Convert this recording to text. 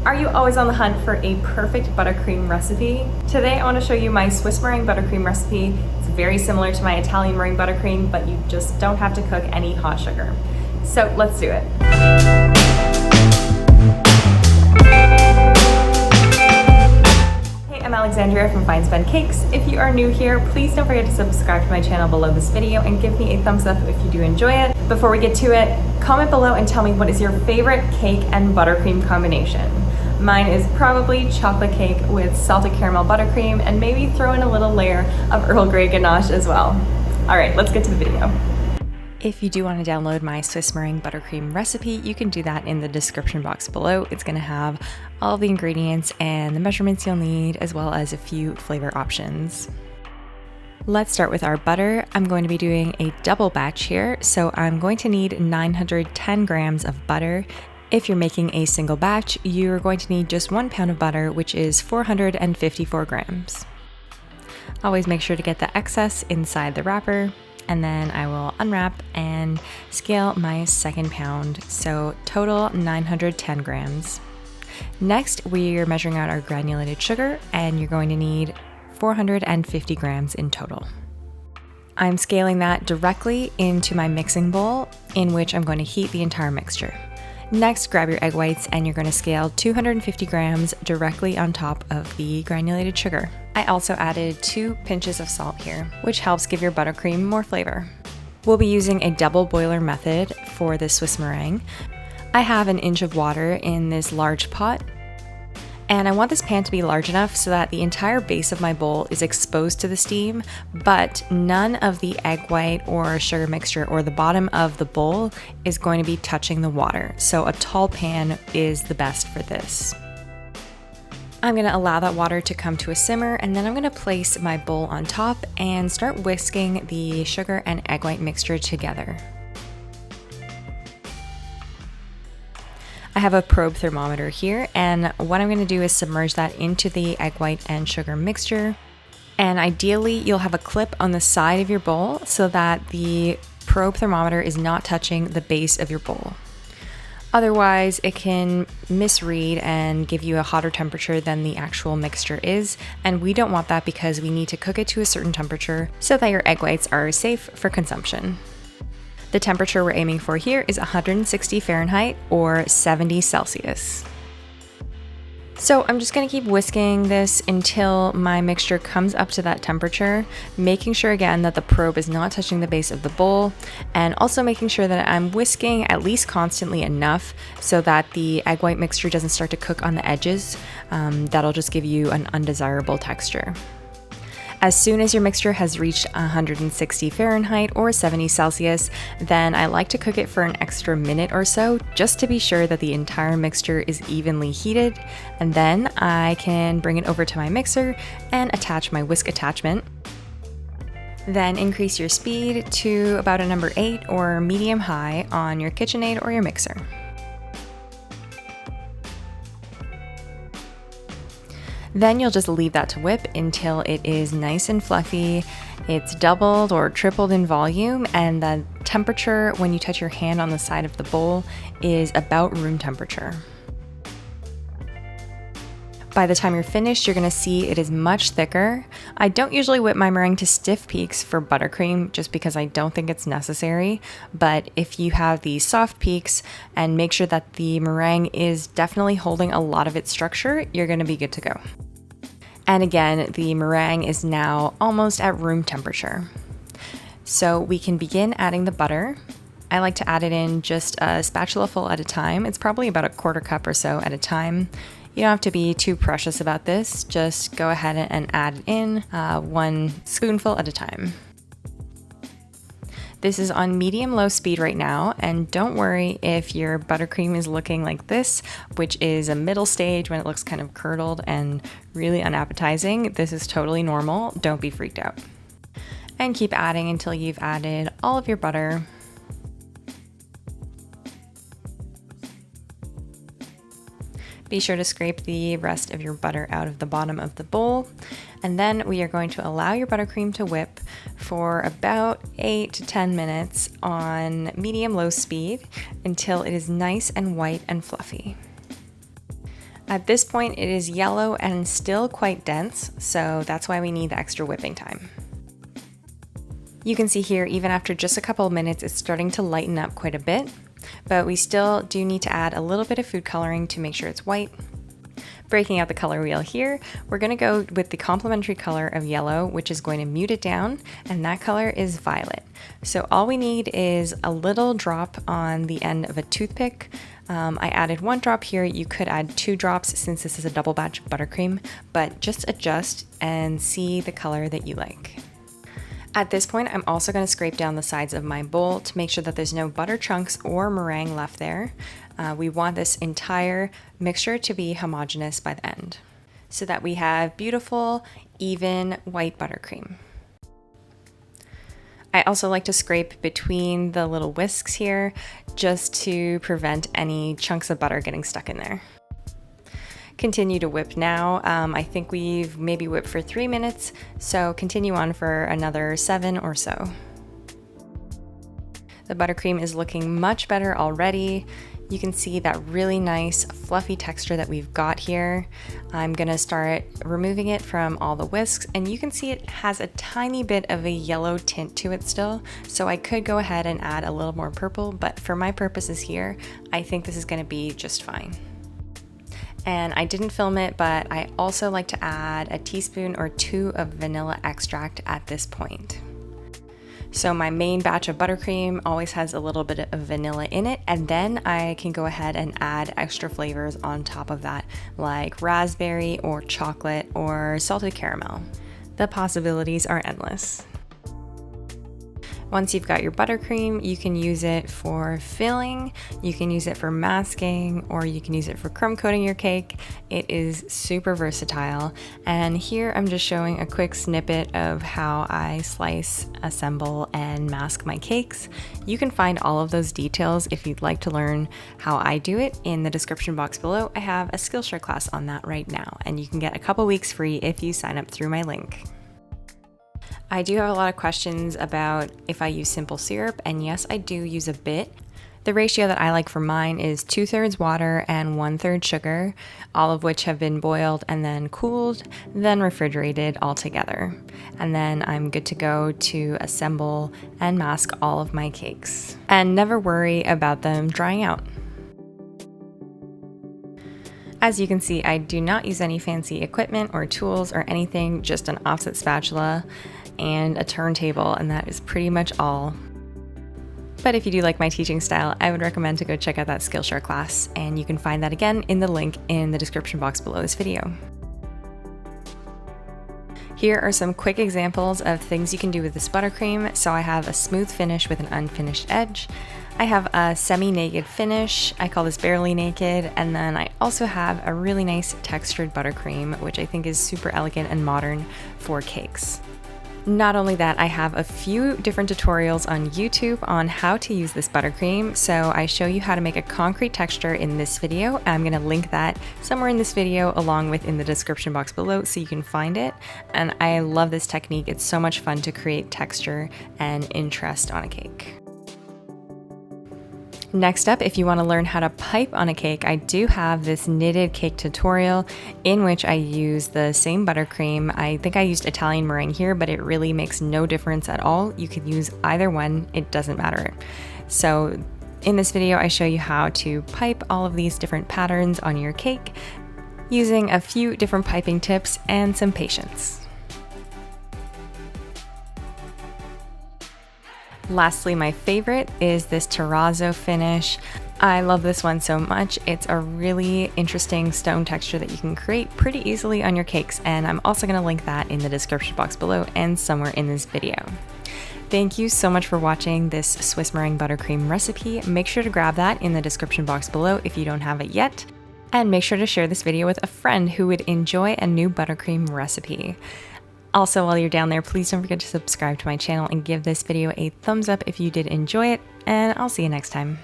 Are you always on the hunt for a perfect buttercream recipe? Today I want to show you my Swiss meringue buttercream recipe. It's very similar to my Italian meringue buttercream, but you just don't have to cook any hot sugar. So let's do it. Hey, I'm Alexandria from Finespun Cakes. If you are new here, please don't forget to subscribe to my channel below this video and give me a thumbs up if you do enjoy it. Before we get to it, comment below and tell me what is your favorite cake and buttercream combination. Mine is probably chocolate cake with salted caramel buttercream and maybe throw in a little layer of Earl Grey ganache as well. All right, let's get to the video. If you do want to download my Swiss meringue buttercream recipe, you can do that in the description box below. It's going to have all the ingredients and the measurements you'll need, as well as a few flavor options. Let's start with our butter. I'm going to be doing a double batch here, so I'm going to need 910 grams of butter. If you're making a single batch, you're going to need just 1 pound of butter, which is 454 grams. Always make sure to get the excess inside the wrapper, and then I will unwrap and scale my second pound, so total 910 grams. Next, we're measuring out our granulated sugar, and you're going to need 450 grams in total. I'm scaling that directly into my mixing bowl, in which I'm going to heat the entire mixture. Next, grab your egg whites and you're going to scale 250 grams directly on top of the granulated sugar. I also added 2 pinches of salt here, which helps give your buttercream more flavor. We'll be using a double boiler method for this Swiss meringue. I have 1 inch of water in this large pot, and I want this pan to be large enough so that the entire base of my bowl is exposed to the steam, but none of the egg white or sugar mixture or the bottom of the bowl is going to be touching the water. So a tall pan is the best for this. I'm going to allow that water to come to a simmer, and then I'm going to place my bowl on top and start whisking the sugar and egg white mixture together. I have a probe thermometer here, and what I'm going to do is submerge that into the egg white and sugar mixture. And ideally, you'll have a clip on the side of your bowl so that the probe thermometer is not touching the base of your bowl. Otherwise, it can misread and give you a hotter temperature than the actual mixture is, and we don't want that because we need to cook it to a certain temperature so that your egg whites are safe for consumption. The temperature we're aiming for here is 160 Fahrenheit or 70 Celsius. So I'm just going to keep whisking this until my mixture comes up to that temperature, making sure again that the probe is not touching the base of the bowl, and also making sure that I'm whisking at least constantly enough so that the egg white mixture doesn't start to cook on the edges. That'll just give you an undesirable texture. As soon as your mixture has reached 160 Fahrenheit or 70 Celsius, then I like to cook it for an extra minute or so, just to be sure that the entire mixture is evenly heated, and then I can bring it over to my mixer and attach my whisk attachment. Then increase your speed to about a number 8 or medium high on your KitchenAid or your mixer. Then you'll just leave that to whip until it is nice and fluffy, it's doubled or tripled in volume, and the temperature when you touch your hand on the side of the bowl is about room temperature. By the time you're finished, you're going to see it is much thicker. I don't usually whip my meringue to stiff peaks for buttercream just because I don't think it's necessary, but if you have these soft peaks and make sure that the meringue is definitely holding a lot of its structure, you're going to be good to go. And again, the meringue is now almost at room temperature. So we can begin adding the butter. I like to add it in just a spatula full at a time. It's probably about a 1/4 cup or so at a time. You don't have to be too precious about this. Just go ahead and add in 1 spoonful at a time. This is on medium-low speed right now, and don't worry if your buttercream is looking like this, which is a middle stage when it looks kind of curdled and really unappetizing. This is totally normal. Don't be freaked out. And keep adding until you've added all of your butter. Be sure to scrape the rest of your butter out of the bottom of the bowl. And then we are going to allow your buttercream to whip for about 8 to 10 minutes on medium-low speed until it is nice and white and fluffy. At this point, it is yellow and still quite dense, so that's why we need the extra whipping time. You can see here, even after just a couple of minutes, it's starting to lighten up quite a bit, but we still do need to add a little bit of food coloring to make sure it's white. Breaking out the color wheel here, we're going to go with the complementary color of yellow, which is going to mute it down, and that color is violet. So all we need is a little drop on the end of a toothpick. I added 1 drop here. You could add 2 drops since this is a double batch of buttercream, but just adjust and see the color that you like. At this point, I'm also going to scrape down the sides of my bowl to make sure that there's no butter chunks or meringue left there. We want this entire mixture to be homogeneous by the end so that we have beautiful, even white buttercream. I also like to scrape between the little whisks here just to prevent any chunks of butter getting stuck in there. Continue to whip now. I think we've maybe whipped for 3 minutes, so continue on for another 7 or so. The buttercream is looking much better already. You can see that really nice fluffy texture that we've got here. I'm gonna start removing it from all the whisks, and you can see it has a tiny bit of a yellow tint to it still, so I could go ahead and add a little more purple, but for my purposes here, I think this is gonna be just fine. And I didn't film it, but I also like to add a teaspoon or 2 of vanilla extract at this point. So my main batch of buttercream always has a little bit of vanilla in it, and then I can go ahead and add extra flavors on top of that, like raspberry or chocolate or salted caramel. The possibilities are endless. Once you've got your buttercream, you can use it for filling, you can use it for masking, or you can use it for crumb coating your cake. It is super versatile. And here I'm just showing a quick snippet of how I slice, assemble, and mask my cakes. You can find all of those details if you'd like to learn how I do it in the description box below. I have a Skillshare class on that right now, and you can get a couple weeks free if you sign up through my link. I do have a lot of questions about if I use simple syrup, and yes, I do use a bit. The ratio that I like for mine is 2/3 water and 1/3 sugar, all of which have been boiled and then cooled, then refrigerated all together. And then I'm good to go to assemble and mask all of my cakes. And never worry about them drying out. As you can see, I do not use any fancy equipment or tools or anything, just an offset spatula and a turntable, and that is pretty much all. But if you do like my teaching style, I would recommend to go check out that Skillshare class, and you can find that again in the link in the description box below this video. Here are some quick examples of things you can do with this buttercream. So I have a smooth finish with an unfinished edge. I have a semi-naked finish. I call this barely naked. And then I also have a really nice textured buttercream, which I think is super elegant and modern for cakes. Not only that, I have a few different tutorials on YouTube on how to use this buttercream. So I show you how to make a concrete texture in this video. I'm gonna link that somewhere in this video along with in the description box below so you can find it. And I love this technique. It's so much fun to create texture and interest on a cake. Next up, if you want to learn how to pipe on a cake, I do have this knitted cake tutorial in which I use the same buttercream. I think I used Italian meringue here, but it really makes no difference at all. You could use either one, it doesn't matter. So in this video, I show you how to pipe all of these different patterns on your cake using a few different piping tips and some patience. Lastly, my favorite is this Terrazzo finish. I love this one so much. It's a really interesting stone texture that you can create pretty easily on your cakes, and I'm also going to link that in the description box below and somewhere in this video. Thank you so much for watching this Swiss meringue buttercream recipe. Make sure to grab that in the description box below if you don't have it yet, and make sure to share this video with a friend who would enjoy a new buttercream recipe. Also, while you're down there, please don't forget to subscribe to my channel and give this video a thumbs up if you did enjoy it, and I'll see you next time.